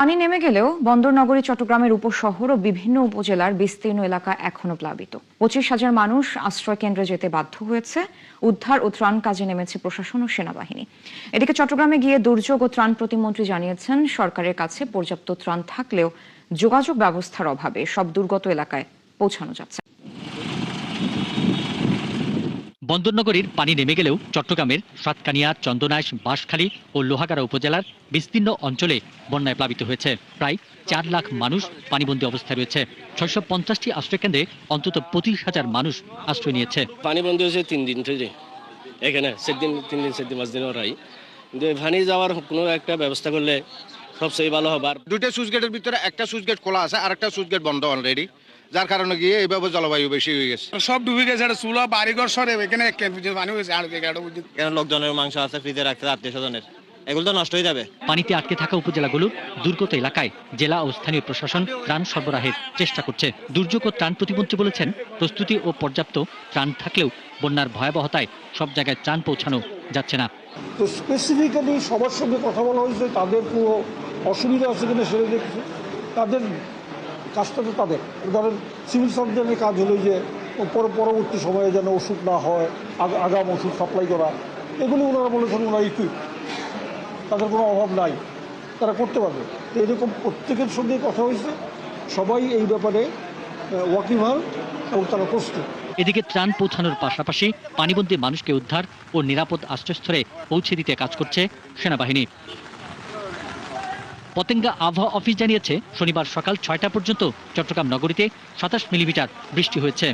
পানি নেমে গেলেও বন্দরনগরী চট্টগ্রামের উপশহর ও বিভিন্ন উপজেলার বিস্তীর্ণ এলাকা এখনো প্লাবিত। 25,000 মানুষ আশ্রয় কেন্দ্রে যেতে বাধ্য হয়েছে। উদ্ধার ও ত্রাণ কাজে নেমেছে প্রশাসন ও সেনাবাহিনী। এদিকে চট্টগ্রামে গিয়ে দুর্যোগ ও ত্রাণ প্রতিমন্ত্রী জানিয়েছেন, সরকারের কাছে পর্যাপ্ত ত্রাণ থাকলেও যোগাযোগ ব্যবস্থার অভাবে সব দুর্গত এলাকায় পৌঁছানো যাচ্ছে। বন্দরনগরীর পানি নেমে গেলেও চট্টগ্রামের সাতকানিয়া, চন্দনাইশ, বাঁশখালী ও লোহাগাড়া উপজেলার বিস্তীর্ণ অঞ্চলে বন্যায় প্লাবিত হয়েছে। প্রায় 4 লাখ মানুষ পানিবন্দী অবস্থায় রয়েছে। 650টি আশ্রয়কেন্দ্রে অন্তত 25,000 মানুষ আশ্রয় নিয়েছে। পানিবন্দী হয়েছে 3 দিন থেকে এখানে, 3 দিন 5 দিন ওরাই, কিন্তু পানি যাওয়ার কোনো একটা ব্যবস্থা করলে সবচেয়ে ভালো হবে। আর দুইটা সুইচ গেটের ভিতরে একটা সুইচ গেট খোলা আছে আর একটা সুইচ গেট বন্ধ অলরেডি, যার কারণে গিয়ে এইভাবে জলবায়ু বেশি হয়ে গেছে। সব ডুবে গেছে, চুলা বাড়িঘর সরে এখানে পানি হয়েছে। এখানে লোকজনের মাংস আছে ফ্রিজে রাখতে, আত্মীয় স্বজনের, এগুলো তো নষ্ট হয়ে যাবে। পানিতে আটকে থাকা উপজেলাগুলোর দুর্গত এলাকায় জেলা ও স্থানীয় প্রশাসন ত্রাণ সরবরাহের চেষ্টা করছে। দুর্যোগ ও ত্রাণ প্রতিমন্ত্রী বলেছেন, প্রস্তুতি ও পর্যাপ্ত ত্রাণ থাকলেও বন্যার ভয়াবহতায় সব জায়গায় ত্রাণ পৌঁছানো যাচ্ছে না। তো স্পেসিফিক্যালি সবার সঙ্গে কথা বলা হয়েছে, তাদের পুরো অসুবিধা আছে কিনা সেটা দেখছে। তাদের কাজটা তো তাদের, ধরেন সিভিল সার্জনের কাজ হলো যে পরবর্তী সময়ে যেন ওষুধ না হয়, আগাম ওষুধ সাপ্লাই করা, এগুলি ওনারা বলেছেন ওনারা ইকুইপ, তাদের কোনো অভাব নাই, তারা করতে পারবে। তো এরকম প্রত্যেকের সঙ্গে কথা হয়েছে, সবাই এই ব্যাপারে ওয়াকিবহাল এবং তারা প্রস্তুত। এদিকে ত্রাণ পৌঁছানোর পাশাপাশি পানিবন্দী মানুষকে উদ্ধার ও নিরাপদ আশ্রয়স্থলে পৌঁছে দিতে কাজ করছে সেনাবাহিনী। পতেঙ্গা আবহাওয়া অফিস জানিয়েছে, শনিবার সকাল 6টা পর্যন্ত চট্টগ্রাম নগরীতে 27 মিলিমিটার বৃষ্টি হয়েছে।